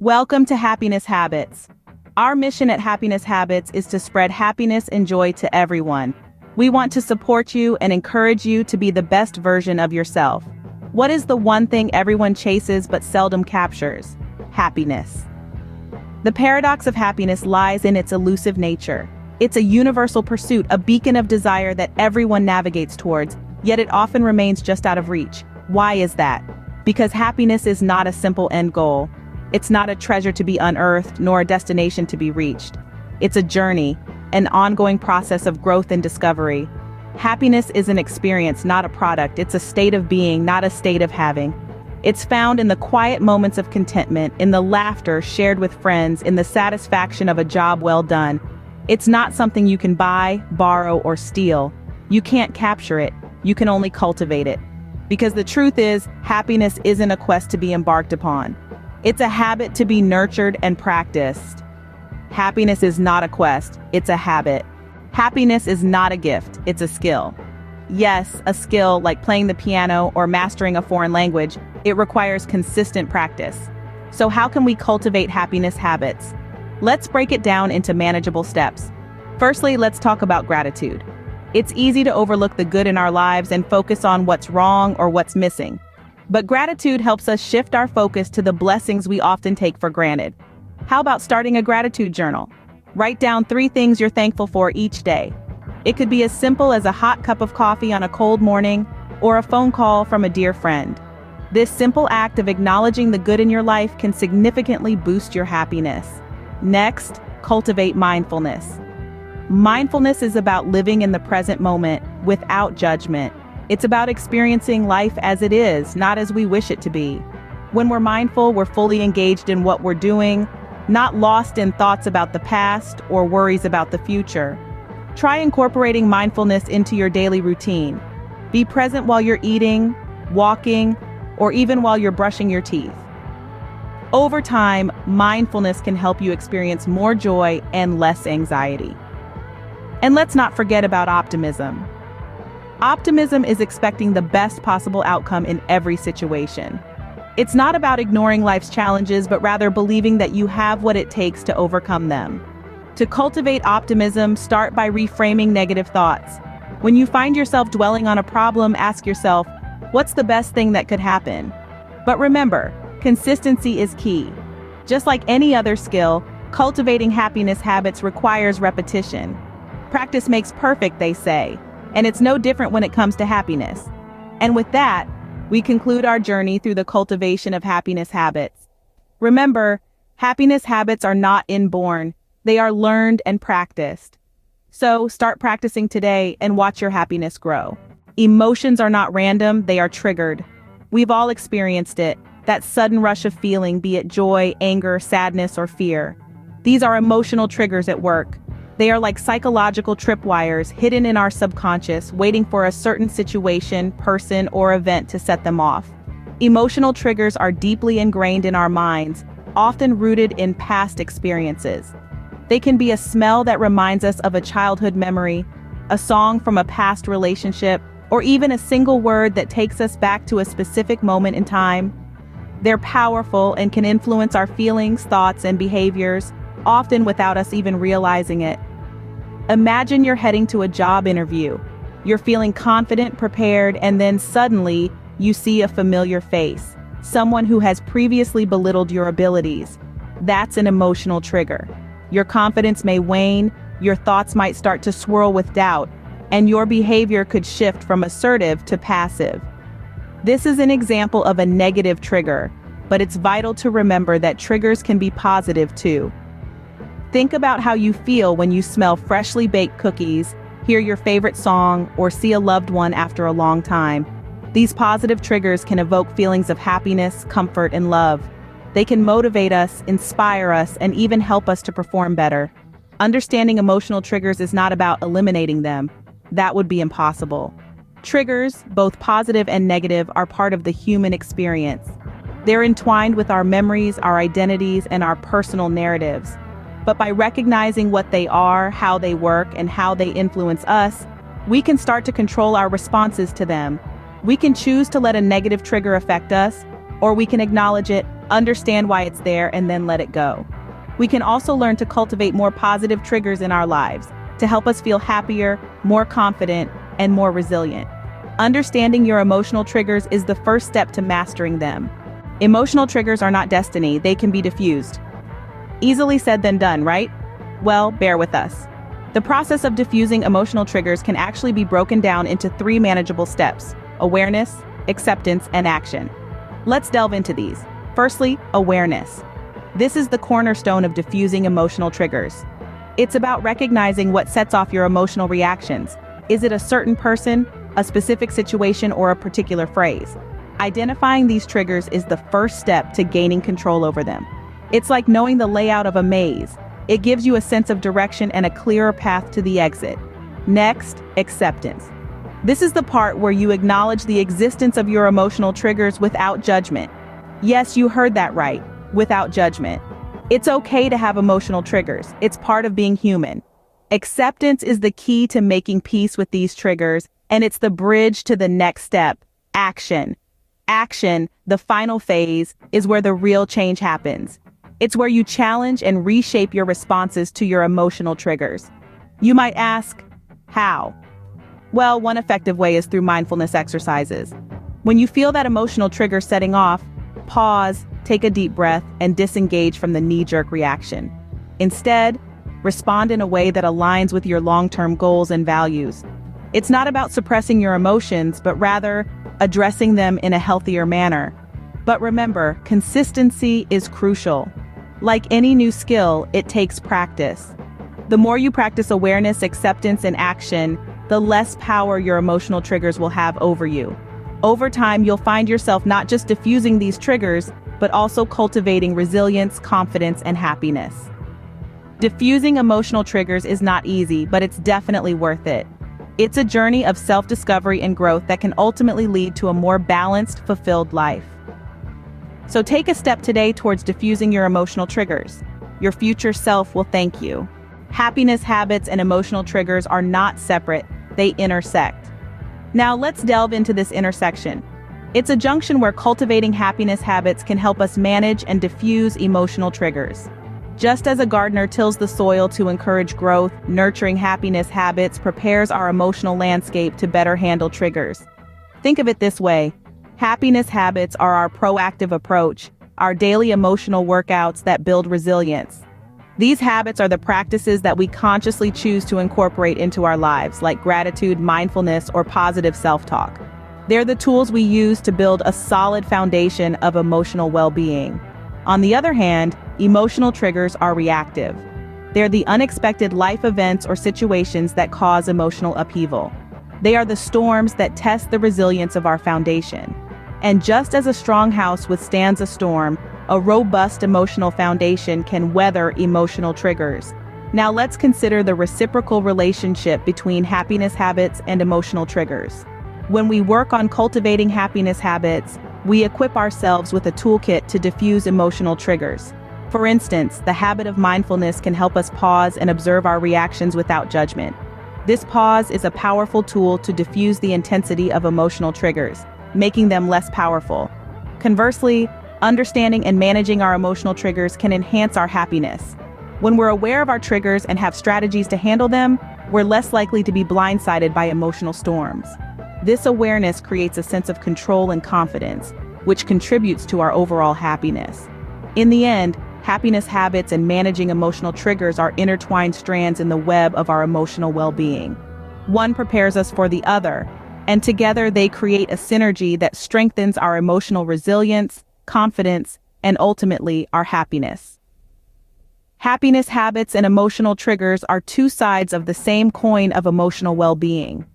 Welcome to Happiness Habits. Our mission at Happiness Habits is to spread happiness and joy to everyone. We want to support you and encourage you to be the best version of yourself. What is the one thing everyone chases but seldom captures? Happiness. The paradox of happiness lies in its elusive nature. It's a universal pursuit, a beacon of desire that everyone navigates towards, yet it often remains just out of reach. Why is that? Because happiness is not a simple end goal. It's not a treasure to be unearthed, nor a destination to be reached. It's a journey, an ongoing process of growth and discovery. Happiness is an experience, not a product. It's a state of being, not a state of having. It's found in the quiet moments of contentment, in the laughter shared with friends, in the satisfaction of a job well done. It's not something you can buy, borrow, or steal. You can't capture it. You can only cultivate it. Because the truth is, happiness isn't a quest to be embarked upon. It's a habit to be nurtured and practiced. Happiness is not a quest, it's a habit. Happiness is not a gift, it's a skill. Yes, a skill like playing the piano or mastering a foreign language, it requires consistent practice. So how can we cultivate happiness habits? Let's break it down into manageable steps. Firstly, let's talk about gratitude. It's easy to overlook the good in our lives and focus on what's wrong or what's missing. But gratitude helps us shift our focus to the blessings we often take for granted. How about starting a gratitude journal? Write down 3 things you're thankful for each day. It could be as simple as a hot cup of coffee on a cold morning or a phone call from a dear friend. This simple act of acknowledging the good in your life can significantly boost your happiness. Next, cultivate mindfulness. Mindfulness is about living in the present moment without judgment. It's about experiencing life as it is, not as we wish it to be. When we're mindful, we're fully engaged in what we're doing, not lost in thoughts about the past or worries about the future. Try incorporating mindfulness into your daily routine. Be present while you're eating, walking, or even while you're brushing your teeth. Over time, mindfulness can help you experience more joy and less anxiety. And let's not forget about optimism. Optimism is expecting the best possible outcome in every situation. It's not about ignoring life's challenges, but rather believing that you have what it takes to overcome them. To cultivate optimism, start by reframing negative thoughts. When you find yourself dwelling on a problem, ask yourself, what's the best thing that could happen? But remember, consistency is key. Just like any other skill, cultivating happiness habits requires repetition. Practice makes perfect, they say. And it's no different when it comes to happiness. And with that, we conclude our journey through the cultivation of happiness habits. Remember, happiness habits are not inborn, they are learned and practiced. So start practicing today and watch your happiness grow. Emotions are not random, they are triggered. We've all experienced it, that sudden rush of feeling, be it joy, anger, sadness, or fear. These are emotional triggers at work. They are like psychological tripwires hidden in our subconscious, waiting for a certain situation, person, or event to set them off. Emotional triggers are deeply ingrained in our minds, often rooted in past experiences. They can be a smell that reminds us of a childhood memory, a song from a past relationship, or even a single word that takes us back to a specific moment in time. They're powerful and can influence our feelings, thoughts, and behaviors, often without us even realizing it. Imagine you're heading to a job interview. You're feeling confident, prepared, and then suddenly you see a familiar face, someone who has previously belittled your abilities. That's an emotional trigger. Your confidence may wane, your thoughts might start to swirl with doubt, and your behavior could shift from assertive to passive. This is an example of a negative trigger, but it's vital to remember that triggers can be positive too. Think about how you feel when you smell freshly baked cookies, hear your favorite song, or see a loved one after a long time. These positive triggers can evoke feelings of happiness, comfort, and love. They can motivate us, inspire us, and even help us to perform better. Understanding emotional triggers is not about eliminating them. That would be impossible. Triggers, both positive and negative, are part of the human experience. They're entwined with our memories, our identities, and our personal narratives. But by recognizing what they are, how they work, and how they influence us, we can start to control our responses to them. We can choose to let a negative trigger affect us, or we can acknowledge it, understand why it's there, and then let it go. We can also learn to cultivate more positive triggers in our lives to help us feel happier, more confident, and more resilient. Understanding your emotional triggers is the first step to mastering them. Emotional triggers are not destiny, they can be diffused. Easily said than done, right? Well, bear with us. The process of diffusing emotional triggers can actually be broken down into 3 manageable steps: awareness, acceptance, and action. Let's delve into these. Firstly, awareness. This is the cornerstone of diffusing emotional triggers. It's about recognizing what sets off your emotional reactions. Is it a certain person, a specific situation, or a particular phrase? Identifying these triggers is the first step to gaining control over them. It's like knowing the layout of a maze. It gives you a sense of direction and a clearer path to the exit. Next, acceptance. This is the part where you acknowledge the existence of your emotional triggers without judgment. Yes, you heard that right, without judgment. It's okay to have emotional triggers. It's part of being human. Acceptance is the key to making peace with these triggers, and it's the bridge to the next step: action. Action, the final phase, is where the real change happens. It's where you challenge and reshape your responses to your emotional triggers. You might ask, how? Well, one effective way is through mindfulness exercises. When you feel that emotional trigger setting off, pause, take a deep breath, and disengage from the knee-jerk reaction. Instead, respond in a way that aligns with your long-term goals and values. It's not about suppressing your emotions, but rather addressing them in a healthier manner. But remember, consistency is crucial. Like any new skill, it takes practice. The more you practice awareness, acceptance, and action, the less power your emotional triggers will have over you. Over time, you'll find yourself not just diffusing these triggers, but also cultivating resilience, confidence, and happiness. Diffusing emotional triggers is not easy, but it's definitely worth it. It's a journey of self-discovery and growth that can ultimately lead to a more balanced, fulfilled life. So take a step today towards diffusing your emotional triggers. Your future self will thank you. Happiness habits and emotional triggers are not separate, they intersect. Now let's delve into this intersection. It's a junction where cultivating happiness habits can help us manage and diffuse emotional triggers. Just as a gardener tills the soil to encourage growth, nurturing happiness habits prepares our emotional landscape to better handle triggers. Think of it this way: happiness habits are our proactive approach, our daily emotional workouts that build resilience. These habits are the practices that we consciously choose to incorporate into our lives, like gratitude, mindfulness, or positive self-talk. They're the tools we use to build a solid foundation of emotional well-being. On the other hand, emotional triggers are reactive. They're the unexpected life events or situations that cause emotional upheaval. They are the storms that test the resilience of our foundation. And just as a strong house withstands a storm, a robust emotional foundation can weather emotional triggers. Now let's consider the reciprocal relationship between happiness habits and emotional triggers. When we work on cultivating happiness habits, we equip ourselves with a toolkit to diffuse emotional triggers. For instance, the habit of mindfulness can help us pause and observe our reactions without judgment. This pause is a powerful tool to diffuse the intensity of emotional triggers, making them less powerful. Conversely, understanding and managing our emotional triggers can enhance our happiness. When we're aware of our triggers and have strategies to handle them, we're less likely to be blindsided by emotional storms. This awareness creates a sense of control and confidence, which contributes to our overall happiness. In the end, happiness habits and managing emotional triggers are intertwined strands in the web of our emotional well-being. One prepares us for the other, and together they create a synergy that strengthens our emotional resilience, confidence, and ultimately our happiness. Happiness habits and emotional triggers are two sides of the same coin of emotional well-being.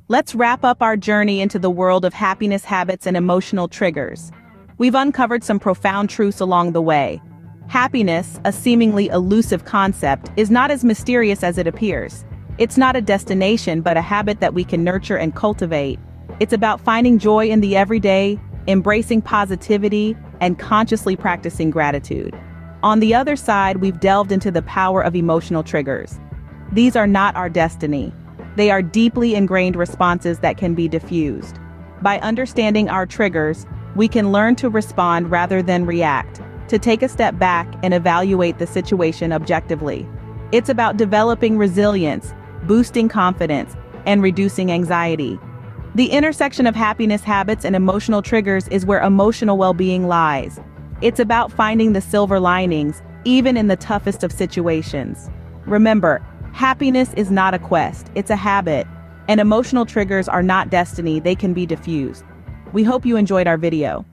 Let's wrap up our journey into the world of happiness habits and emotional triggers. We've uncovered some profound truths along the way. Happiness, a seemingly elusive concept, is not as mysterious as it appears. It's not a destination, but a habit that we can nurture and cultivate. It's about finding joy in the everyday, embracing positivity, and consciously practicing gratitude. On the other side, we've delved into the power of emotional triggers. These are not our destiny. They are deeply ingrained responses that can be diffused. By understanding our triggers, We can learn to respond rather than react, to take a step back and evaluate the situation objectively. It's about developing resilience, boosting confidence, and reducing anxiety. The intersection of happiness habits and emotional triggers is where emotional well-being lies. It's about finding the silver linings, even in the toughest of situations. Remember, happiness is not a quest, it's a habit, and emotional triggers are not destiny, they can be diffused. We hope you enjoyed our video.